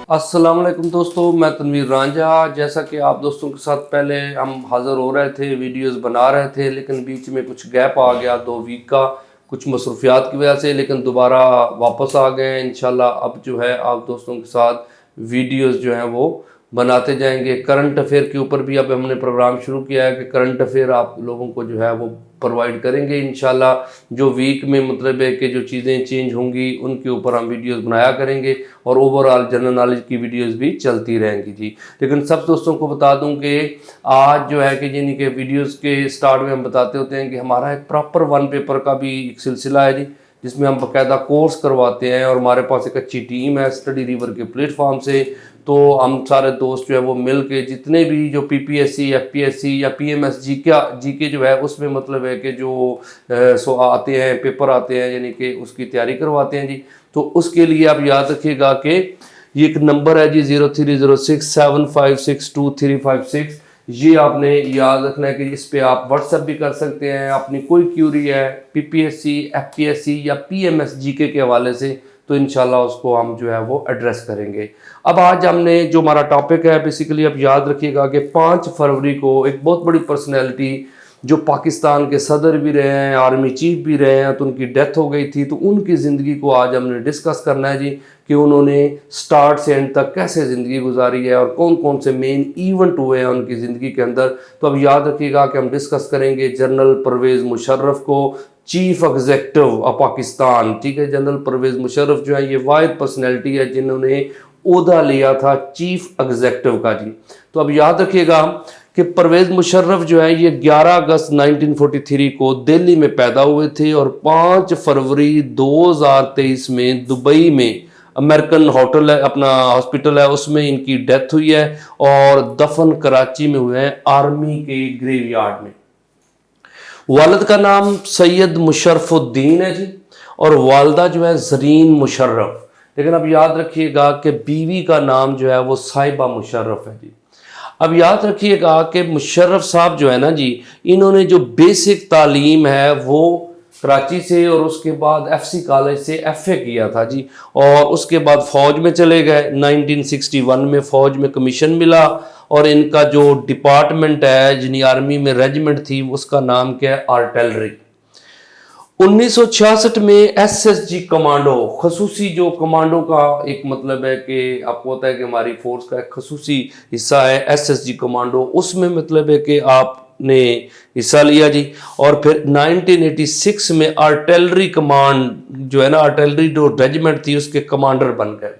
السلام علیکم دوستو، میں تنویر رانجھا۔ جیسا کہ آپ دوستوں کے ساتھ پہلے ہم حاضر ہو رہے تھے، ویڈیوز بنا رہے تھے، لیکن بیچ میں کچھ گیپ آ گیا 2 ویک کا، کچھ مصروفیات کی وجہ سے، لیکن دوبارہ واپس آ گئے انشاءاللہ۔ اب جو ہے آپ دوستوں کے ساتھ ویڈیوز جو ہیں وہ بناتے جائیں گے۔ کرنٹ افیئر کے اوپر بھی اب ہم نے پروگرام شروع کیا ہے کہ کرنٹ افیئر آپ لوگوں کو جو ہے وہ پرووائڈ کریں گے انشاءاللہ۔ جو ویک میں مطلب ہے کہ جو چیزیں چینج ہوں گی ان کے اوپر ہم ویڈیوز بنایا کریں گے، اور اوورآل جنرل نالج کی ویڈیوز بھی چلتی رہیں گی جی۔ لیکن سب دوستوں کو بتا دوں کہ آج جو ہے کہ یعنی کہ ویڈیوز کے سٹارٹ میں ہم بتاتے ہوتے ہیں کہ ہمارا ایک پراپر 1 پیپر کا بھی ایک سلسلہ ہے جی، جس میں ہم باقاعدہ کورس کرواتے ہیں، اور ہمارے پاس ایک اچھی ٹیم ہے اسٹڈی ریور کے پلیٹ فارم سے۔ تو ہم سارے دوست جو ہے وہ مل کے جتنے بھی جو P P S C, F P S C یا پی ایم ایس جی کے جو ہے اس میں مطلب ہے کہ جو آتے ہیں پیپر آتے ہیں، یعنی کہ اس کی تیاری کرواتے ہیں جی۔ تو اس کے لیے آپ یاد رکھیے گا کہ یہ ایک نمبر ہے جی 0306756236، یہ آپ نے یاد رکھنا ہے کہ اس پہ آپ واٹس ایپ بھی کر سکتے ہیں۔ اپنی کوئی کیوری ہے P P S C, F P S C یا پی ایم ایس جی کے حوالے سے، تو انشاءاللہ اس کو ہم جو ہے وہ ایڈریس کریں گے۔ اب آج ہم نے جو ہمارا ٹاپک ہے بیسیکلی اب یاد رکھیے گا کہ 5 فروری کو ایک بہت بڑی پرسنالٹی جو پاکستان کے صدر بھی رہے ہیں، آرمی چیف بھی رہے ہیں، تو ان کی ڈیتھ ہو گئی تھی، تو ان کی زندگی کو آج ہم نے ڈسکس کرنا ہے جی، کہ انہوں نے سٹارٹ سے اینڈ تک کیسے زندگی گزاری ہے اور کون کون سے مین ایونٹ ہوئے ہیں ان کی زندگی کے اندر۔ تو اب یاد رکھیے گا کہ ہم ڈسکس کریں گے جنرل پرویز مشرف کو، چیف ایگزیکٹو آف پاکستان، ٹھیک ہے۔ جنرل پرویز مشرف جو ہے یہ واحد پرسنالٹی ہے جنہوں نے عہدہ لیا تھا چیف ایگزیکٹو کا جی۔ تو اب یاد رکھیے گا کہ پرویز مشرف جو ہے یہ 11 اگست 1943 کو دہلی میں پیدا ہوئے تھے، اور 5 فروری 2023 میں دبئی میں امریکن ہوٹل ہے، اپنا ہاسپٹل ہے، اس میں ان کی ڈیتھ ہوئی ہے، اور دفن کراچی میں ہوئے ہیں آرمی کے گریو یارڈ میں۔ والد کا نام سید مشرف الدین ہے جی، اور والدہ جو ہے زرین مشرف۔ لیکن اب یاد رکھیے گا کہ بیوی کا نام جو ہے وہ صاحبہ مشرف ہے جی۔ اب یاد رکھیے گا کہ مشرف صاحب جو ہے نا جی، انہوں نے جو بیسک تعلیم ہے وہ کراچی سے، اور اس کے بعد ایف سی کالج سے ایف اے کیا تھا جی، اور اس کے بعد فوج میں چلے گئے۔ 1961 میں فوج میں کمیشن ملا، اور ان کا جو ڈپارٹمنٹ ہے جنہی آرمی میں ریجمنٹ تھی اس کا نام کیا ہے، آرٹلری۔ 1966 میں ایس ایس جی کمانڈو، خصوصی جو کمانڈو کا ایک مطلب ہے کہ آپ کو ہوتا ہے کہ ہماری فورس کا ایک خصوصی حصہ ہے ایس ایس جی کمانڈو، اس میں مطلب ہے کہ آپ نے حصہ لیا جی۔ اور پھر 1986 میں آرٹلری کمانڈ جو ہے نا، آرٹلری جو ریجمنٹ تھی اس کے کمانڈر بن گئے۔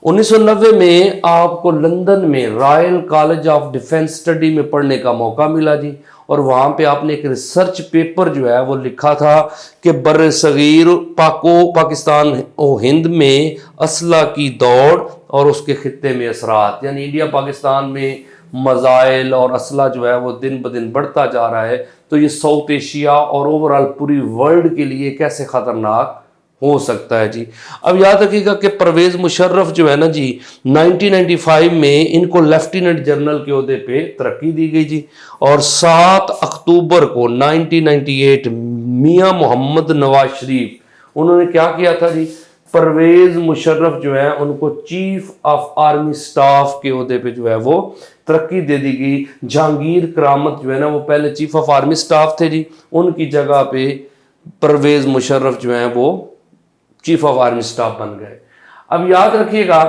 1990 میں آپ کو لندن میں Royal college of defence study میں پڑھنے کا موقع ملا جی، اور وہاں پہ آپ نے ایک ریسرچ پیپر جو ہے وہ لکھا تھا کہ بر صغیر پاکستان و ہند میں اسلحہ کی دوڑ اور اس کے خطے میں اثرات، یعنی انڈیا پاکستان میں مزائل اور اسلحہ جو ہے وہ دن بدن بڑھتا جا رہا ہے، تو یہ ساؤتھ ایشیا اور اوورآل پوری ورلڈ کے لیے کیسے خطرناک ہو سکتا ہے جی۔ اب یاد رکھیے گا کہ پرویز مشرف جو ہے نا جی 1995 میں ان کو لیفٹیننٹ جنرل کے عہدے پہ ترقی دی گئی جی، اور 7 اکتوبر کو 1998 میاں محمد نواز شریف انہوں نے کیا کیا تھا جی، پرویز مشرف جو ہے ان کو چیف آف آرمی سٹاف کے عہدے پہ جو ہے وہ ترقی دے دی گئی۔ جہانگیر کرامت جو ہے نا وہ پہلے چیف آف آرمی سٹاف تھے جی، ان کی جگہ پہ پرویز مشرف جو ہیں وہ چیف آف آرمی سٹاف بن گئے۔ اب یاد رکھیے گا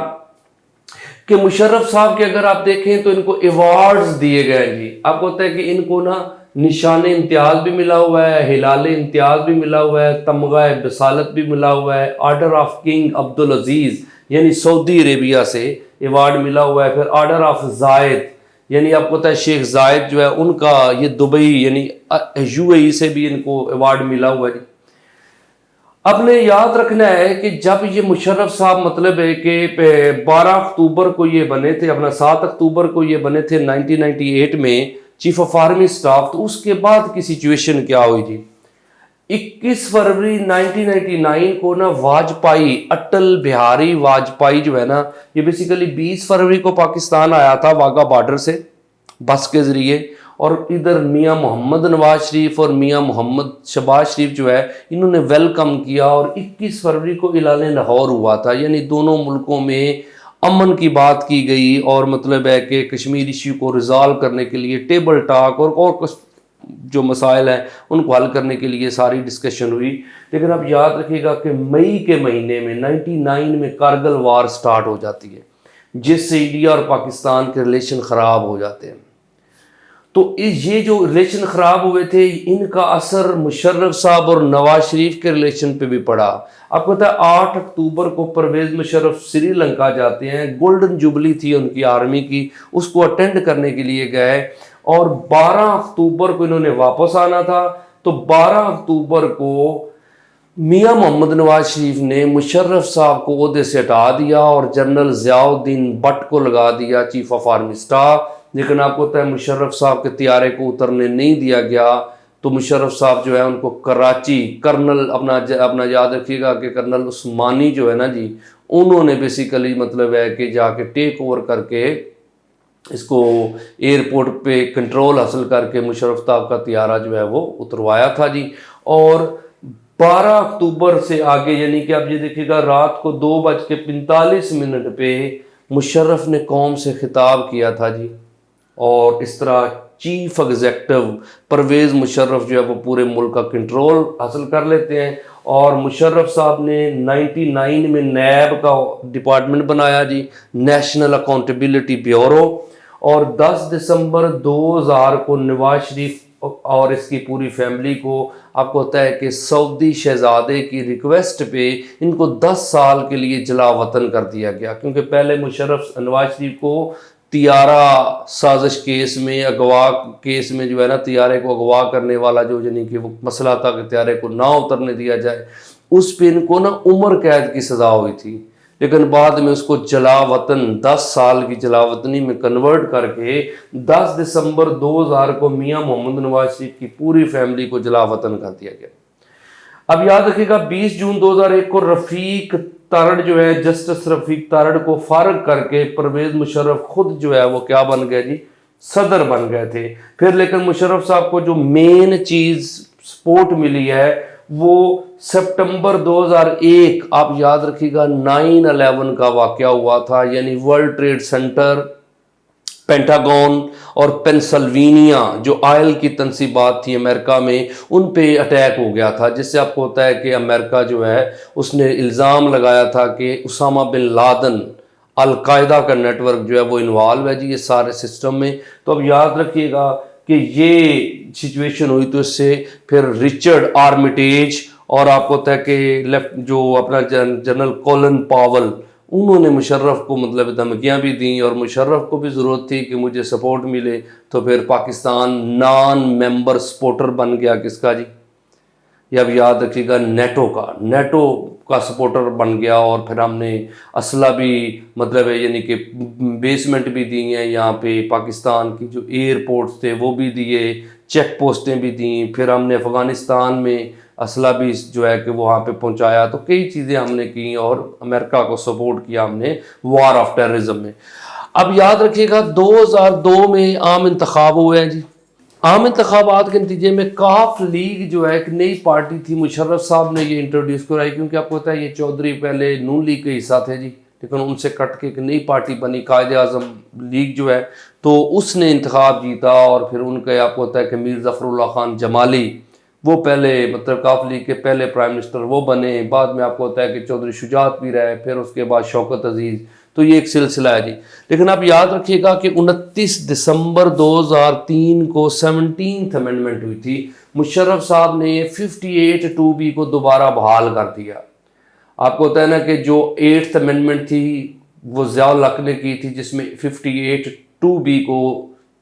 کہ مشرف صاحب کے اگر آپ دیکھیں تو ان کو ایوارڈز دیے گئے جی۔ آپ کو ہوتا ہے کہ ان کو نا نشان امتیاز بھی ملا ہوا ہے، ہلال امتیاز بھی ملا ہوا ہے، تمغہ بصالت بھی ملا ہوا ہے، آرڈر آف کنگ عبدالعزیز یعنی سعودی عربیہ سے ایوارڈ ملا ہوا ہے، پھر آرڈر آف زائد یعنی آپ کو پتہ ہے شیخ زائد جو ہے ان کا یہ دبئی یعنی یو اے ای سے بھی ان کو ایوارڈ ملا ہوا ہے جی۔ اب نے یاد رکھنا ہے کہ جب یہ مشرف صاحب مطلب ہے کہ 12 اکتوبر کو یہ بنے تھے، اپنا 7 اکتوبر کو یہ بنے تھے 1998 میں چیف آف آرمی سٹاف، تو اس کے بعد کی سچویشن کیا ہوئی جی۔ 21 فروری 1999 کو نا واجپائی، اٹل بہاری واجپائی جو ہے نا، یہ بیسیکلی 20 فروری کو پاکستان آیا تھا واگا بارڈر سے بس کے ذریعے، اور ادھر میاں محمد نواز شریف اور میاں محمد شہباز شریف جو ہے انہوں نے ویلکم کیا، اور 21 فروری کو اعلان لاہور ہوا تھا، یعنی دونوں ملکوں میں امن کی بات کی گئی اور مطلب ہے کہ کشمیر ایشو کو ریزالو کرنے کے لیے ٹیبل ٹاک اور کچھ جو مسائل ہیں ان کو حل کرنے کے لیے ساری ڈسکشن ہوئی. لیکن اب یاد رکھیے گا کہ مئی کے مہینے میں 99 میں کارگل وار سٹارٹ ہو جاتی ہے جس سے انڈیا اور پاکستان کے ریلیشن خراب ہو جاتے ہیں. تو یہ جو ریلیشن خراب ہوئے تھے ان کا اثر مشرف صاحب اور نواز شریف کے ریلیشن پہ بھی پڑا. آپ کو پتہ ہے 8 اکتوبر کو پرویز مشرف سری لنکا جاتے ہیں, گولڈن جوبلی تھی ان کی آرمی کی, اس کو اٹینڈ کرنے کے لیے گئے اور 12 اکتوبر کو انہوں نے واپس آنا تھا. تو 12 اکتوبر کو میاں محمد نواز شریف نے مشرف صاحب کو عہدے سے ہٹا دیا اور جنرل ضیاء الدین بٹ کو لگا دیا چیف آف آرمی اسٹاف. لیکن آپ کو پتہ ہے مشرف صاحب کے طیارے کو اترنے نہیں دیا گیا, تو مشرف صاحب جو ہے ان کو کراچی کرنل اپنا یاد رکھیے گا کہ کرنل عثمانی جو ہے نا جی, انہوں نے بیسیکلی مطلب ہے کہ جا کے ٹیک اوور کر کے اس کو ایئرپورٹ پہ کنٹرول حاصل کر کے مشرف صاحب کا طیارہ جو ہے وہ اتروایا تھا جی. اور 12 اکتوبر سے آگے یعنی کہ آپ یہ دیکھیے گا رات کو 2:45 پہ مشرف نے قوم سے خطاب کیا تھا جی, اور اس طرح چیف ایگزیکٹو پرویز مشرف جو ہے وہ پورے ملک کا کنٹرول حاصل کر لیتے ہیں. اور مشرف صاحب نے 99 میں نیب کا ڈپارٹمنٹ بنایا جی, نیشنل اکاؤنٹیبلٹی بیورو. اور 10 دسمبر 2000 کو نواز شریف اور اس کی پوری فیملی کو آپ کو ہوتا ہے کہ سعودی شہزادے کی ریکویسٹ پہ ان کو 10 سال کے لیے جلا وطن کر دیا گیا, کیونکہ پہلے مشرف نواز شریف کو طیارہ سازش کیس میں اغوا کیس میں جو ہے نا طیارے کو اغوا کرنے والا جو یعنی کہ وہ مسئلہ تھا کہ طیارے کو نہ اترنے دیا جائے, اس پہ ان کو نا عمر قید کی سزا ہوئی تھی. لیکن بعد میں اس کو جلا وطن 10 سال کی جلا وطنی میں کنورٹ کر کے 10 دسمبر 2000 کو میاں محمد نواز شریف کی پوری فیملی کو جلا وطن کر دیا گیا. اب یاد رکھیے گا 20 جون 2001 کو رفیق تارڑ جو ہے جسٹس رفیق تارڑ کو فارغ کر کے پرویز مشرف خود جو ہے وہ کیا بن گئے جی, صدر بن گئے تھے. پھر لیکن مشرف صاحب کو جو مین چیز سپورٹ ملی ہے وہ سپٹمبر 2001 آپ یاد رکھیے گا 9/11 کا واقعہ ہوا تھا, یعنی ورلڈ ٹریڈ سینٹر, پینٹاگون اور پینسلوینیا جو آئل کی تنصیبات تھی امریکہ میں ان پہ اٹیک ہو گیا تھا, جس سے آپ کو ہوتا ہے کہ امریکہ جو ہے اس نے الزام لگایا تھا کہ اسامہ بن لادن القاعدہ کا نیٹ ورک جو ہے وہ انوالو ہے جی یہ سارے سسٹم میں. تو اب یاد رکھیے گا کہ یہ سچویشن ہوئی تو اس سے پھر رچرڈ آرمیٹیج اور آپ کو ہوتا ہے کہ لیفٹ جو اپنا جنرل کولن پاول انہوں نے مشرف کو مطلب دھمکیاں بھی دیں, اور مشرف کو بھی ضرورت تھی کہ مجھے سپورٹ ملے, تو پھر پاکستان نان ممبر سپورٹر بن گیا کس کا جی, یہ اب یاد رکھیے گا نیٹو کا سپورٹر بن گیا. اور پھر ہم نے اسلحہ بھی مطلب ہے یعنی کہ بیسمنٹ بھی دی ہیں یہاں پہ, پاکستان کی جو ایئرپورٹس تھے وہ بھی دیے, چیک پوسٹیں بھی دیں, پھر ہم نے افغانستان میں اسلحہ بھی جو ہے کہ وہاں پہ پہنچایا. تو کئی چیزیں ہم نے کی اور امریکہ کو سپورٹ کیا ہم نے وار آف ٹیررزم میں. اب یاد رکھیے گا 2002 میں عام انتخاب ہوئے ہیں جی. عام انتخابات کے نتیجے میں کاف لیگ جو ہے ایک نئی پارٹی تھی, مشرف صاحب نے یہ انٹروڈیوس کرائی, کیونکہ آپ کو پتہ ہے یہ چودھری پہلے نون لیگ کا حصہ تھے جی, لیکن ان سے کٹ کے ایک نئی پارٹی بنی قائد اعظم لیگ جو ہے, تو اس نے انتخاب جیتا. اور پھر ان کا آپ کو ہوتا ہے کہ میر ظفر اللہ خان جمالی وہ پہلے مطلب کاف لیگ کے پہلے پرائم منسٹر وہ بنے, بعد میں آپ کو ہوتا ہے کہ چودھری شجاعت بھی رہے, پھر اس کے بعد شوکت عزیز. تو یہ ایک سلسلہ ہے جی. لیکن آپ یاد رکھیے گا کہ 29 دسمبر 2003 کو 17th امینڈمنٹ ہوئی تھی, مشرف صاحب نے 58(2)B کو دوبارہ بحال کر دیا. آپ کو ہوتا ہے نا کہ جو 8th امینڈمنٹ تھی وہ ضیاء الحق نے کی تھی, جس میں 58(2)B کو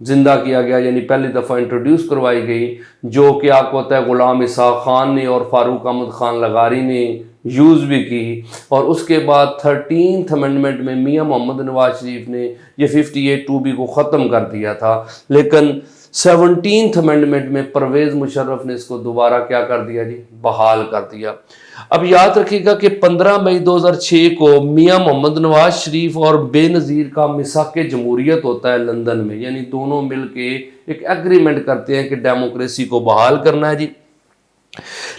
زندہ کیا گیا, یعنی پہلی دفعہ انٹروڈیوس کروائی گئی, جو کہ آپ کو ہوتا ہے غلام اسحاق خان نے اور فاروق احمد خان لغاری نے یوز بھی کی. اور اس کے بعد 13th امینڈمنٹ میں میاں محمد نواز شریف نے یہ 58(2)B کو ختم کر دیا تھا, لیکن 17th امینڈمنٹ میں پرویز مشرف نے اس کو دوبارہ کیا کر دیا جی, بحال کر دیا. اب یاد رکھیے گا کہ 15 مئی 2006 کو میاں محمد نواز شریف اور بے نظیر کا میثاق جمہوریت ہوتا ہے لندن میں, یعنی دونوں مل کے ایک ایگریمنٹ کرتے ہیں کہ ڈیموکریسی کو بحال کرنا ہے جی.